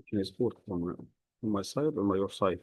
Can sport on my side or on your side?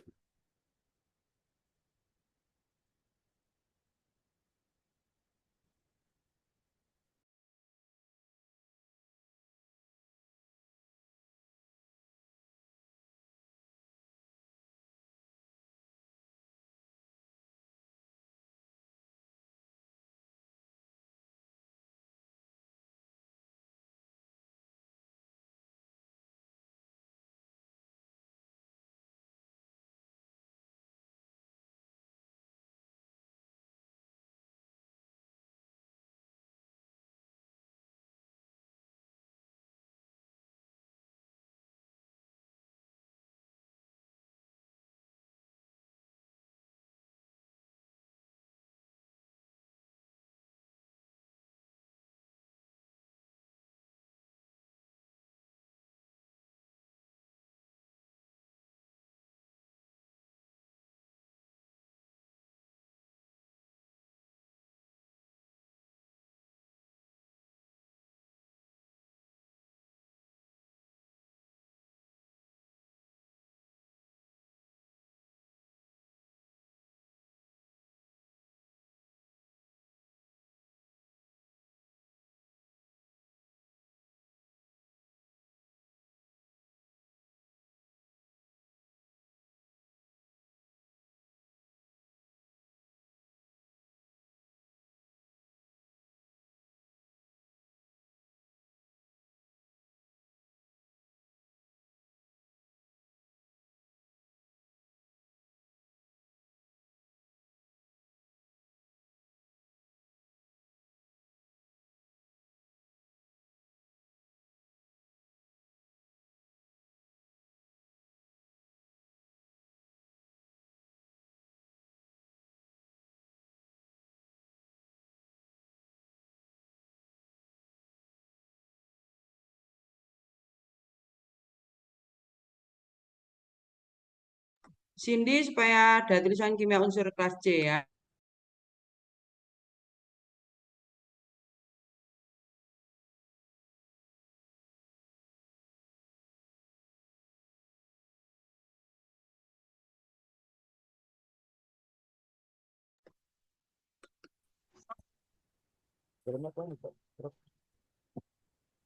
Cindy supaya ada tulisan kimia unsur kelas C ya.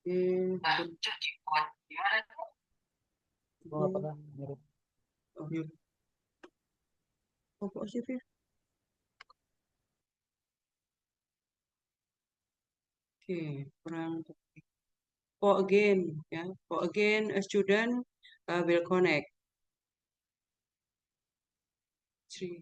Hmm, oh, iya. Apa sih, Fir? Oke, kurang. For again, ya. For again, a student will connect. Three.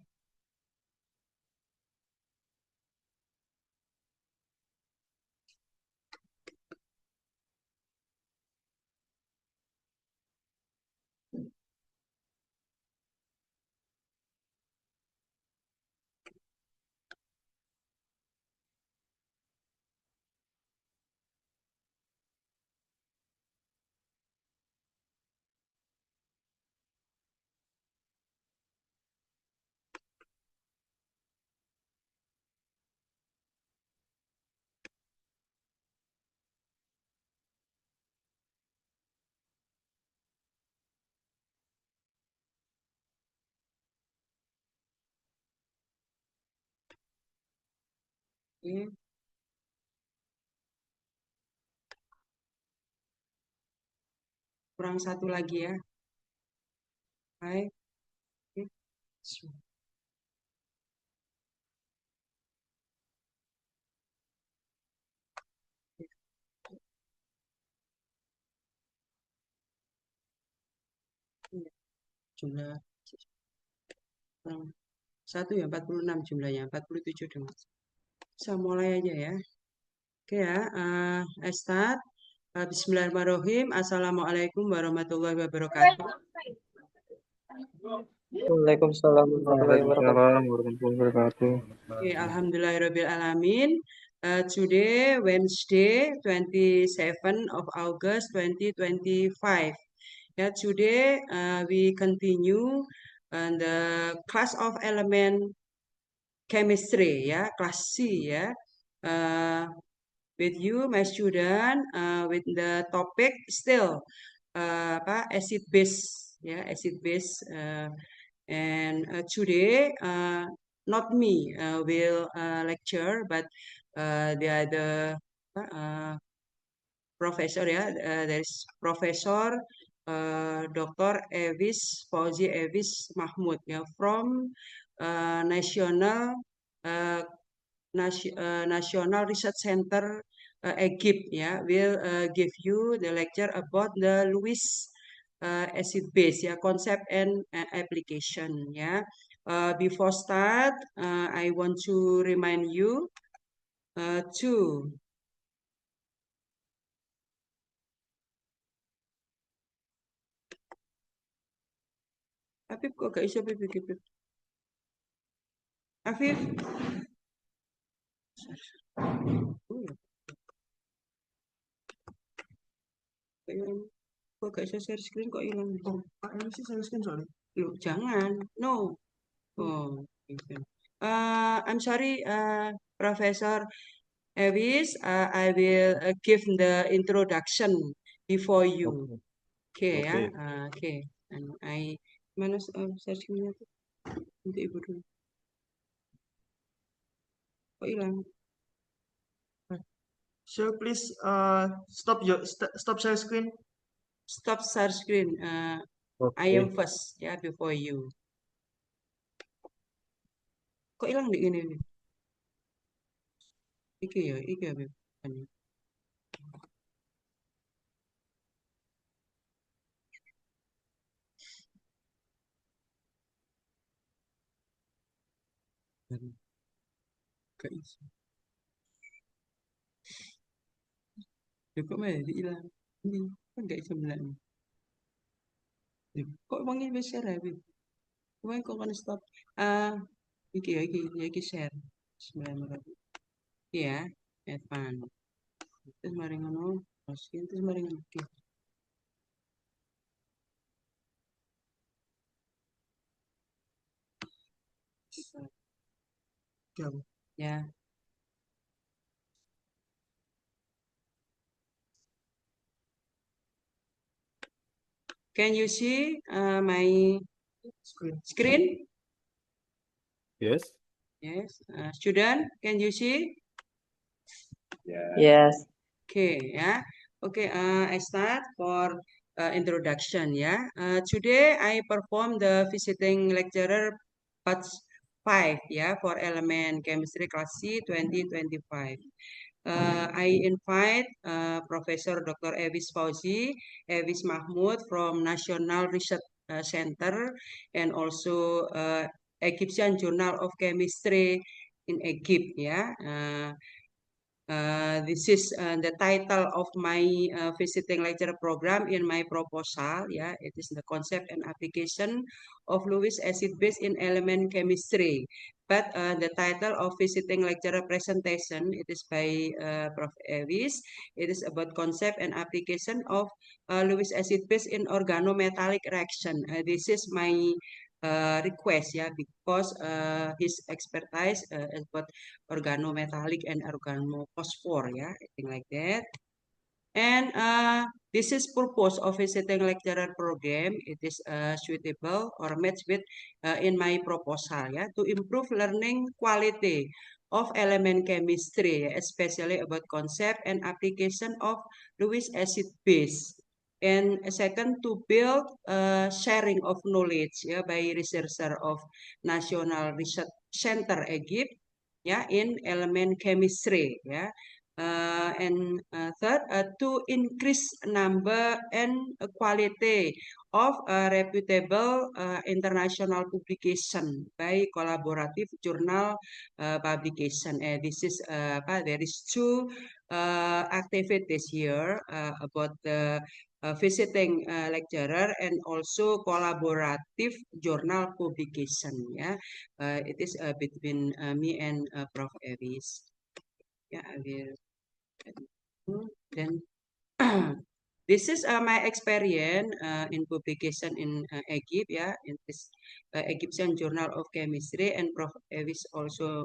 Oke, kurang satu lagi ya. Baik. Oke. Iya, jumlah kurang satu ya 46 jumlahnya 47 dong. Bisa mulai aja ya. Oke ya, I start. Bismillahirrahmanirrahim. Assalamualaikum warahmatullahi wabarakatuh. Waalaikumsalam warahmatullahi wabarakatuh. Waalaikumsalam warahmatullahi wabarakatuh. Okay, Alhamdulillahirabbil alamin. Today, Wednesday, 27 of August 2025. Yeah, today we continue the class of element chemistry, ya, class C, ya. With you, my student, with the topic still acid base, ya, acid base. And today, not me will lecture, but the other professor, ya, there is Professor Dr. Fauzi Ewis Mahmud, ya, from National Research Center Egypt, ya, will give you the lecture about the Lewis acid base, ya, concept and application, ya. Before start, I want to remind you to Afif kok gak iso Afif iki, Afif? Afif? Oh, ya. Kok gak iso share screen kok hilang? Oh, ini sih share screen soalnya. Loh, jangan. No. Oh, gitu. I'm sorry, Professor Ewis. I will give the introduction before you. Okay, ya. Okay. Okay. And mana share screen-nya tuh? Untuk ibu dulu. Kok hilang? So please stop share screen. Stop share screen. I am Okay. first, ya, before you. Kok hilang di ini? Iki ya, Beb. Gak iso. Ya kok malah hilang. Ini kan gak iso bilang. Kok emang ini bisa share ya, Beb? Kok kok kan stop? Iki share. Bismillahirrahmanirrahim. Iya, Evan. Terus mari ngono, terus mari ngono. Ya. Can you see my screen? Yes. Yes. Student, can you see? Yes. Okay, ya. Okay, I start for introduction, ya. Today I perform the visiting lecturer part 5, ya, for element chemistry class C 2025. I invite Professor Dr. Ewis Mahmud from National Research Center and also Egyptian Journal of Chemistry in Egypt, ya. This is the title of my visiting lecture program in my proposal. Yeah, it is the concept and application of Lewis acid base in element chemistry. But the title of visiting lecturer presentation, it is by Prof. Ewis. It is about concept and application of Lewis acid base in organometallic reaction. This is my request, ya, because his expertise about organometallic and organophosphor, ya, I think like that. And this is purpose of visiting lecturer program. It is suitable or matched with in my proposal, ya, to improve learning quality of element chemistry, especially about concept and application of Lewis acid base. And second, to build sharing of knowledge, ya, by researcher of National Research Center Egypt, ya, in element chemistry, ya. And third, to increase number and quality of reputable international publication by collaborative journal publication. This is there is two activities here about the visiting lecturer and also collaborative journal publication. Yeah, it is between me and Prof. Ewis. Yeah, I will. Then this is my experience in publication in Egypt. Yeah, in this Egyptian Journal of Chemistry, and Prof. Ewis also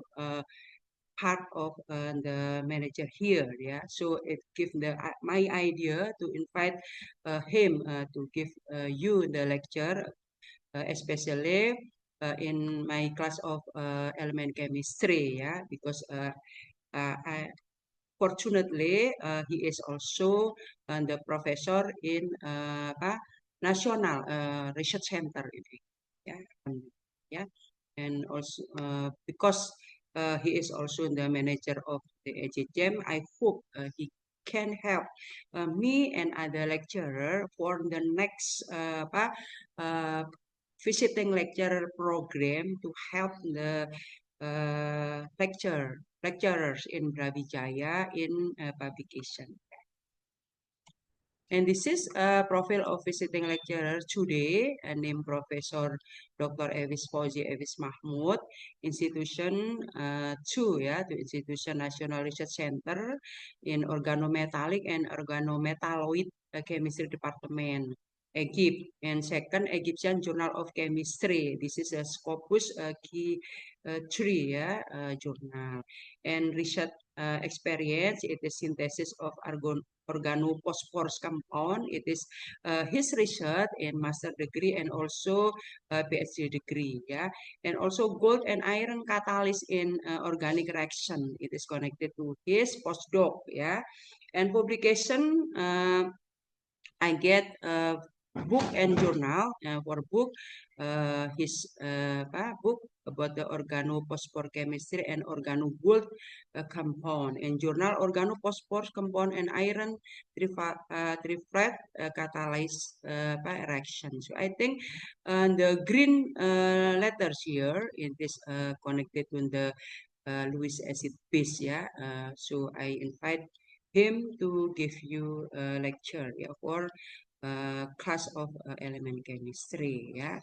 part of the manager here. Yeah, so it gives my idea to invite him to give you the lecture, especially in my class of element chemistry. Yeah, because fortunately he is also the professor in national research center ini. Yeah, yeah, and also because he is also the manager of the EJGEM, I hope he can help me and other lecturer for the next visiting lecturer program to help the lecturers in Brawijaya in publication. And this is a profile of visiting lecturer today, named Professor Dr. Ewis Fauzi Ewis Mahmud, Institution 2, ya, to Institution National Research Center in Organometallic and Organometalloid Chemistry Department, Egypt. And second, Egyptian Journal of Chemistry. This is a Scopus key 3, ya, journal. And research experience, it is synthesis of organophosphorus compound. It is his research in master degree and also PhD degree, yeah, and also gold and iron catalyst in organic reaction. It is connected to his postdoc, yeah, and publication. I get book and journal for book his book about the organophosphor chemistry and organogold compound, and journal organophosphor compound and iron trifluoride catalyze reaction. So I think the green letters here it is connected to the Lewis acid base, yeah. So I invite him to give you a lecture, yeah, for class of element chemistry, yeah.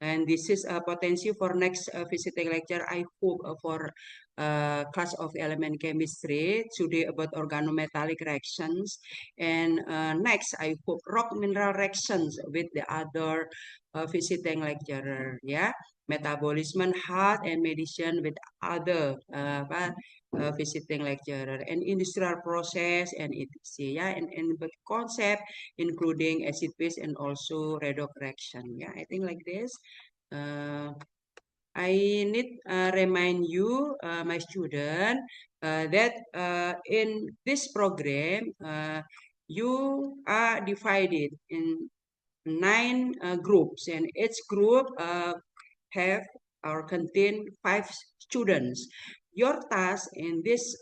And this is a potential for next visiting lecture. I hope for class of element chemistry today about organometallic reactions, and next I hope rock mineral reactions with the other visiting lecturer, yeah. Metabolism, health, and medicine with other visiting lecturer, and industrial process and etc. Yeah, and the concept including acid base and also redox reaction. Yeah, I think like this. I need remind you, my student, that in this program you are divided in 9 groups, and each group have or contain 5 students. Your task in this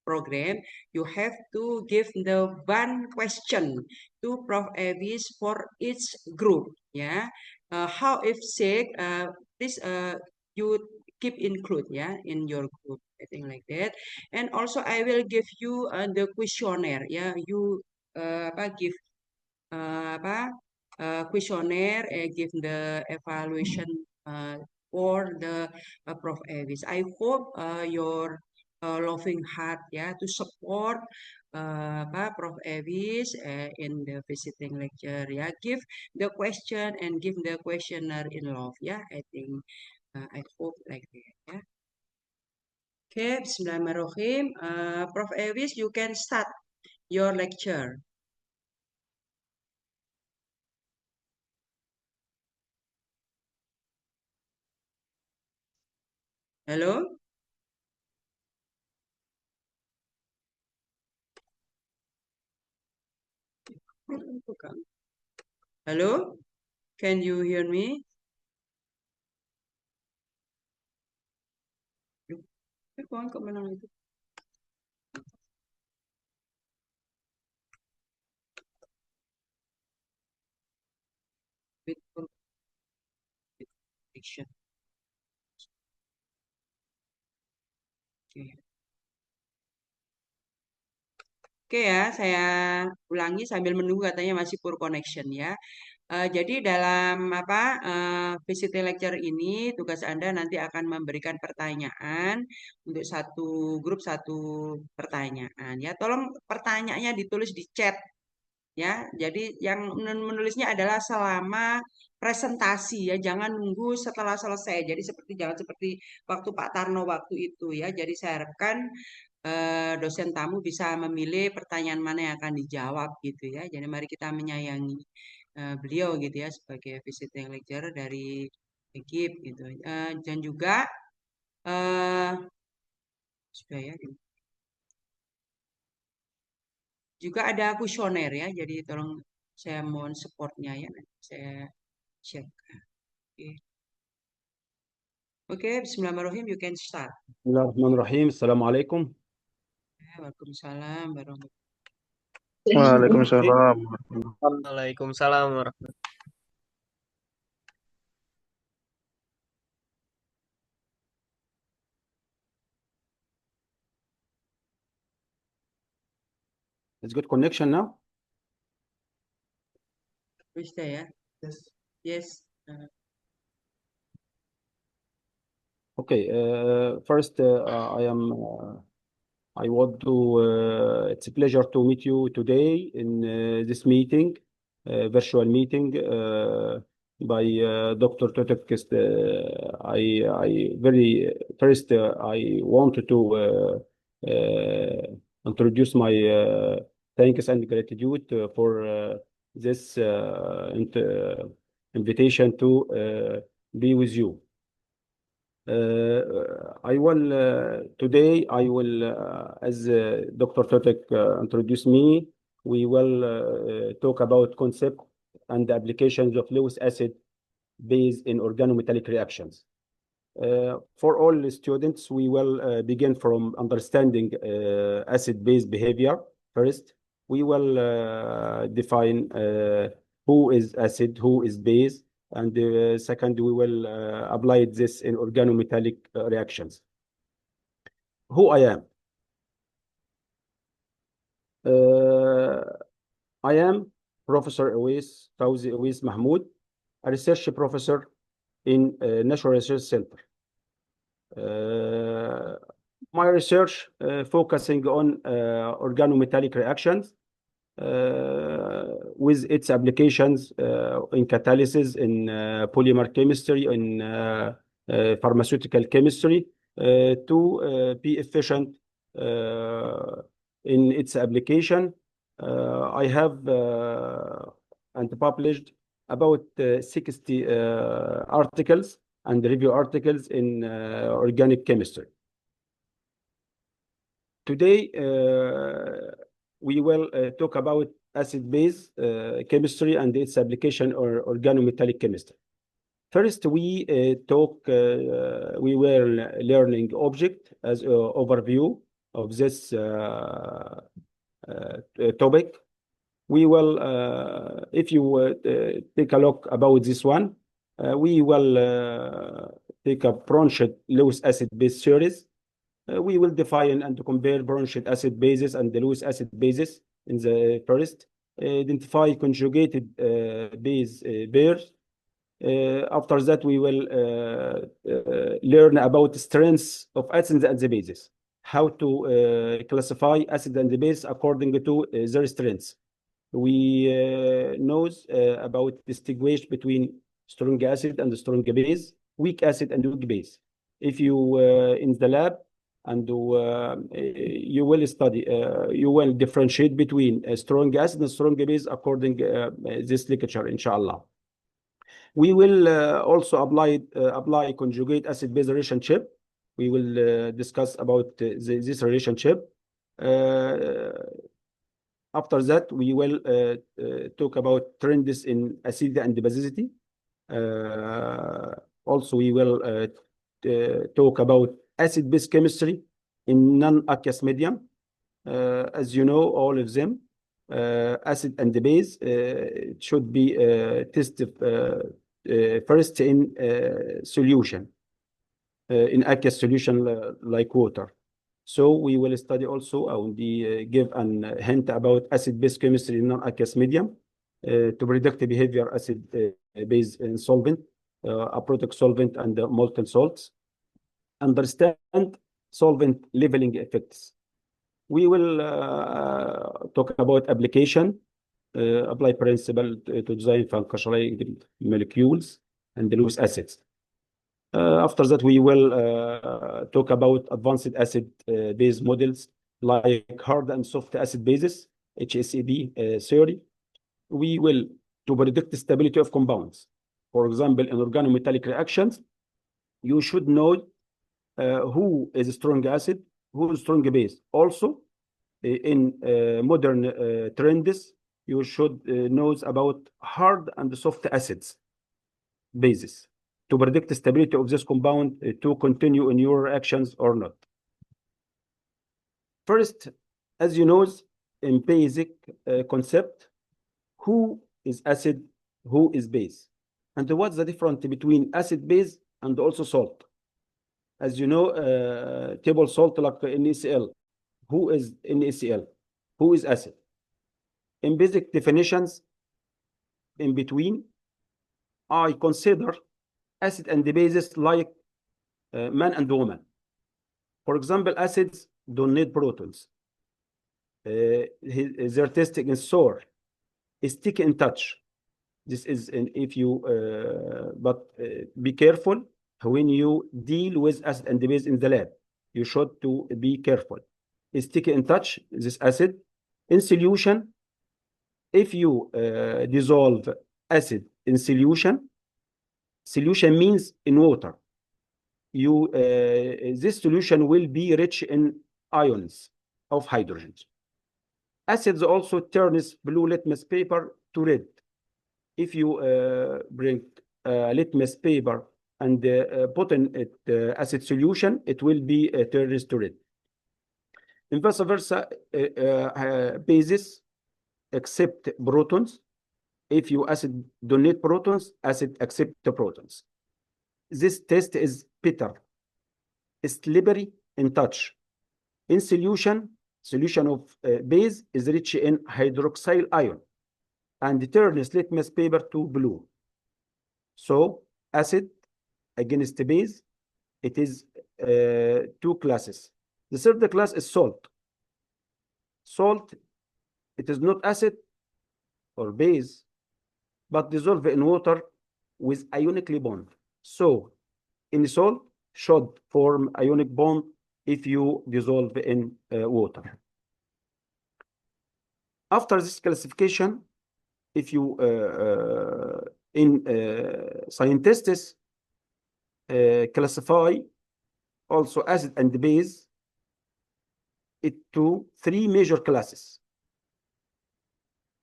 program, you have to give the one question to Prof. Ewis for each group. Yeah, how if sick, please you keep include, yeah, in your group. I think like that. And also I will give you the questionnaire. Yeah, you give questionnaire, give the evaluation for the Prof. Ewis. I hope your loving heart, yeah, to support Prof. Ewis in the visiting lecture, yeah. Give the question and give the questionnaire in love, yeah. I think I hope like that, yeah. Okay, Bismillahirrahmanirrahim. Prof. Ewis, you can start your lecture. Hello? Hello? Can you hear me? Kawan kok menang itu? Wait for connection. Oke. Oke ya, saya ulangi sambil menunggu katanya masih poor connection ya. Jadi dalam visiting lecture ini tugas Anda nanti akan memberikan pertanyaan untuk satu grup satu pertanyaan ya. Tolong pertanyaannya ditulis di chat ya. Jadi yang menulisnya adalah selama presentasi ya, jangan nunggu setelah selesai. Jadi jangan seperti waktu Pak Tarno waktu itu ya. Jadi saya harapkan dosen tamu bisa memilih pertanyaan mana yang akan dijawab gitu ya. Jadi mari kita menyayangi beliau gitu ya sebagai visiting lecturer dari GIP gitu. Dan juga sudah ya. Juga ada kuesioner ya. Jadi tolong saya mohon supportnya ya. Saya share. Oke, bismillahirrahmanirrahim. You can start. Bismillahirrahmanirrahim. Assalamualaikum. Waalaikumsalam warahmatullahi Waalaikumsalam. Waalaikumsalam warahmatullahi It's good connection now. Bisa ya? Yes. Yes. Okay. First, I want to. It's a pleasure to meet you today in this meeting, virtual meeting by Dr. Totek. I very first I wanted to introduce my thanks and gratitude for this invitation to be with you. I will today. I will, as Dr. Totek introduced me, we will talk about concept and the applications of Lewis acid base in organometallic reactions. For all the students, we will begin from understanding acid-base behavior. First, we will define who is acid, who is base, and second, we will apply this in organometallic reactions. Who I am? I am Professor Fawzi Awais Mahmoud, a research professor in National Research Center. My research focusing on organometallic reactions with its applications in catalysis, in polymer chemistry, in pharmaceutical chemistry, to be efficient in its application. I have and published about 60 articles and review articles in organic chemistry. Today, we will talk about acid-base chemistry and its application or organometallic chemistry. First, we were learning object as an overview of this topic. We will, if you take a look about this one, we will take a branched Lewis acid-base series. We will define and compare branched acid bases and the Lewis acid bases in the first. Identify conjugated base pairs. After that, we will learn about strengths of acids and the bases. How to classify acid and the base according to their strengths. We know about distinguish between strong acid and strong base, weak acid and weak base. If you in the lab and you will study, you will differentiate between a strong acid and strong base according this lecture, inshallah. We will also apply conjugate acid base relationship. We will discuss about this relationship. After that, we will talk about trends in acidity and basicity. Also, we will talk about acid-base chemistry in non-aqueous medium. As you know, all of them, acid and the base should be tested first in solution, in aqueous solution like water. So we will study also and give a hint about acid-base chemistry in non-aqueous medium to predict the behavior acid-base in solvent, aprotic solvent, and molten salts. Understand solvent leveling effects. We will talk about application apply principle to design functionalizing molecules and Lewis acids. After that, we will talk about advanced acid base models like hard and soft acid bases, HSAB theory. We will to predict the stability of compounds. For example, in organometallic reactions, you should know who is a strong acid, who is strong base. Also, in modern trends, you should know about hard and soft acids bases to predict the stability of this compound to continue in your reactions or not. First, as you know, in basic concept, who is acid, who is base, and what's the difference between acid base and also salt. As you know, table salt like NaCl, who is NaCl, who is acid. In basic definitions, in between, I consider acid and the bases like man and woman. For example, acids don't need protons. Their testing is sour, sticky in touch. This is if you, but be careful when you deal with acid and the base in the lab. You should to be careful. Sticky in touch, this acid. In solution, if you dissolve acid in solution, solution means in water. You this solution will be rich in ions of hydrogen. Acids also turns blue litmus paper to red. If you bring litmus paper and put in it acid solution, it will be turns to red. And vice versa, bases accept protons. If you acid donate protons, acid accept the protons. This test is bitter, slippery in touch. In solution, solution of base is rich in hydroxyl ion and turns litmus paper to blue. So acid against the base, it is two classes. The third class is salt. Salt, it is not acid or base, but dissolve in water with ionically bond. So in salt should form ionic bond if you dissolve in water. After this classification, if you scientists classify also acid and base into three major classes.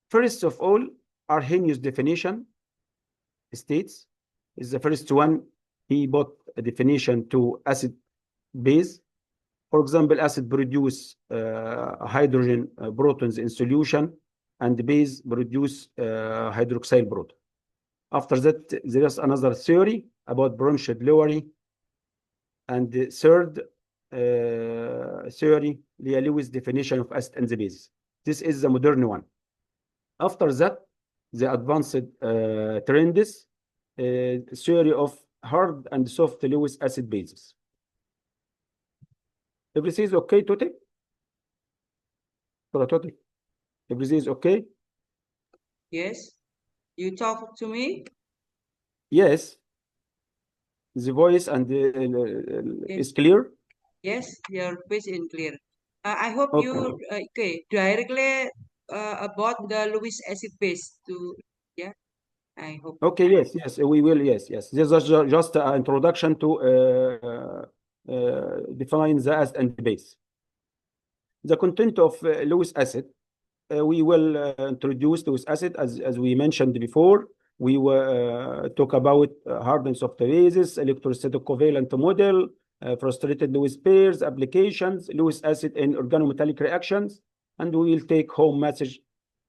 First of all, Arrhenius definition states is the first one. He put a definition to acid base. For example, acid produce hydrogen protons in solution, and the base produce hydroxyl proton. After that, there is another theory about Bronsted-Lowry, and the third theory, Lewis definition of acid and the base. This is the modern one. After that, the advanced trends, theory of hard and soft Lewis acid bases. Everything is okay, Tote? Tote? Everything is okay? Yes. You talk to me? Yes. The voice and is clear? Yes, your voice is clear. I hope Okay. you directly about the Lewis acid base to I hope. Okay, yes, we will, yes. This is just an introduction to define the acid and the base. The content of Lewis acid, we will introduce Lewis acid as we mentioned before. We will talk about hardness of the bases, electrostatic covalent model, frustrated Lewis pairs, applications, Lewis acid in organometallic reactions, and we will take home message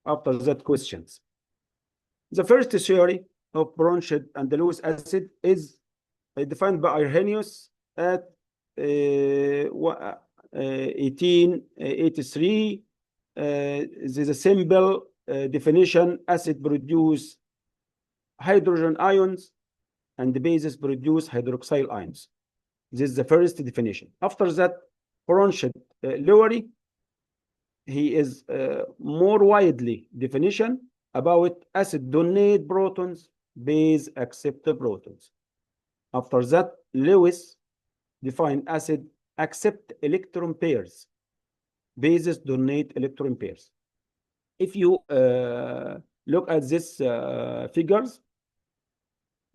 after that questions. The first theory of Bronsted and the Lewis acid is defined by Arrhenius at 1883. This is a simple definition. Acid produce hydrogen ions and the bases produce hydroxyl ions. This is the first definition. After that, Bronsted-Lowry, he is more widely definition. about acid donate protons, base accept protons. After that, Lewis defined acid accept electron pairs, bases donate electron pairs. If you look at this figures,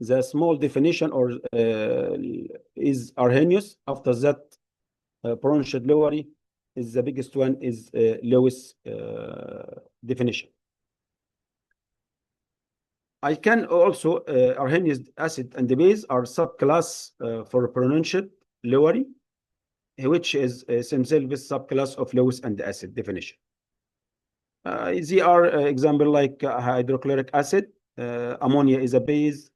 the small definition or is Arrhenius. After that, Bronsted-Lowry is the biggest one, is Lewis definition. I can also Arrhenius acid and the base are subclass for Bronsted-Lowry, which is themselves subclass of Lewis and the acid definition. They are example like hydrochloric acid, ammonia is a base,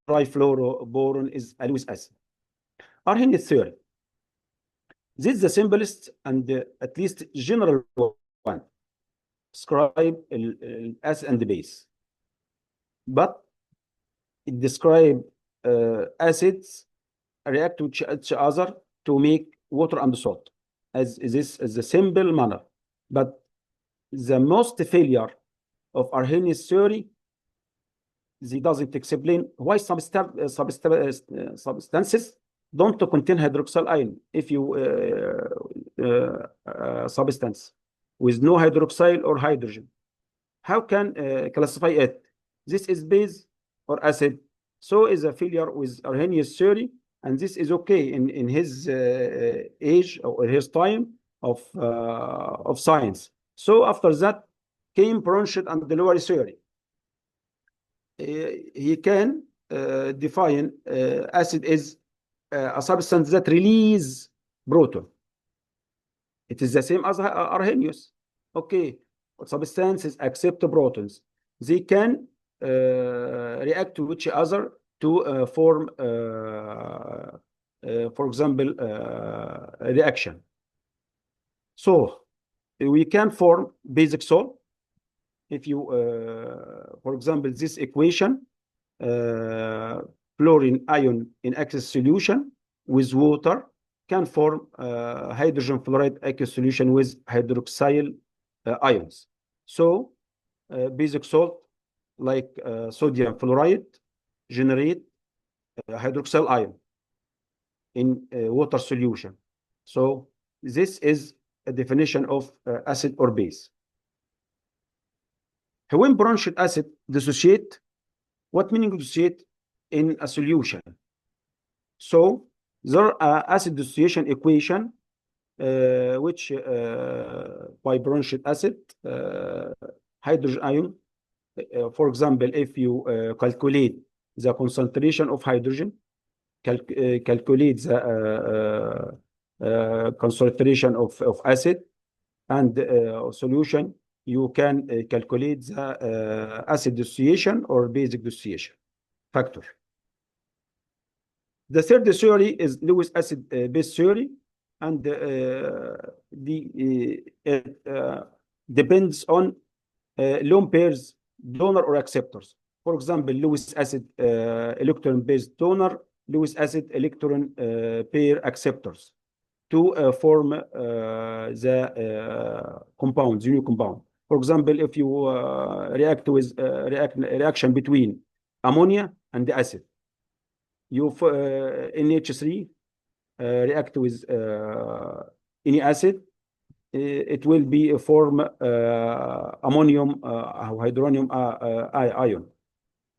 trifluoroboron is a Lewis acid. Arrhenius theory. This is the simplest and at least general one. Describe acid and the base, but it describe acids react to each other to make water and salt, as this is the simple manner. But the most failure of Arrhenius theory, they doesn't explain why substances don't contain hydroxyl ion. If you substance with no hydroxyl or hydrogen, how can classify it? This is base or acid. So is a failure with Arrhenius theory, and this is okay in his age or his time of science. So after that came Bronsted and the Lowry theory. He can define acid is a substance that release proton. It is the same as Arrhenius. Okay, substances accept protons. They can react to each other to form, for example, a reaction. So we can form basic salt. If you, for example, this equation, fluorine ion in aqueous solution with water can form hydrogen fluoride aqueous solution with hydroxyl ions. So basic salt like sodium fluoride generate hydroxyl ion in water solution. So this is a definition of acid or base. When Bronsted acid dissociate, what meaning dissociate in a solution? So there are acid dissociation equation which by Bronsted acid hydrogen ion. For example, if you calculate the concentration of hydrogen, calculate the concentration of acid and solution, you can calculate the acid dissociation or basic dissociation factor. The third theory is Lewis acid base theory, and depends on lone pairs donor or acceptors. For example, Lewis acid electron based donor, Lewis acid electron pair acceptors to form the compounds, unique compound. For example, if you react with reaction between ammonia and the acid, you NH3 react with any acid, it will be a form ammonium hydronium ion.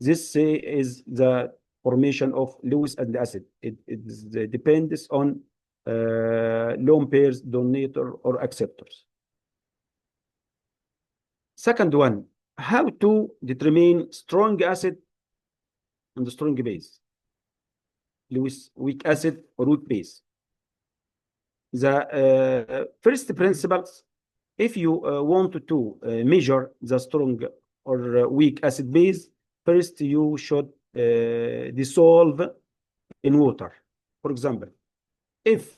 This is the formation of Lewis and the acid. It depends on lone pairs, donator or acceptors. Second one, how to determine strong acid and strong base, Lewis weak acid or weak base. The first principles, if you want to measure the strong or weak acid base, first you should dissolve in water. For example, if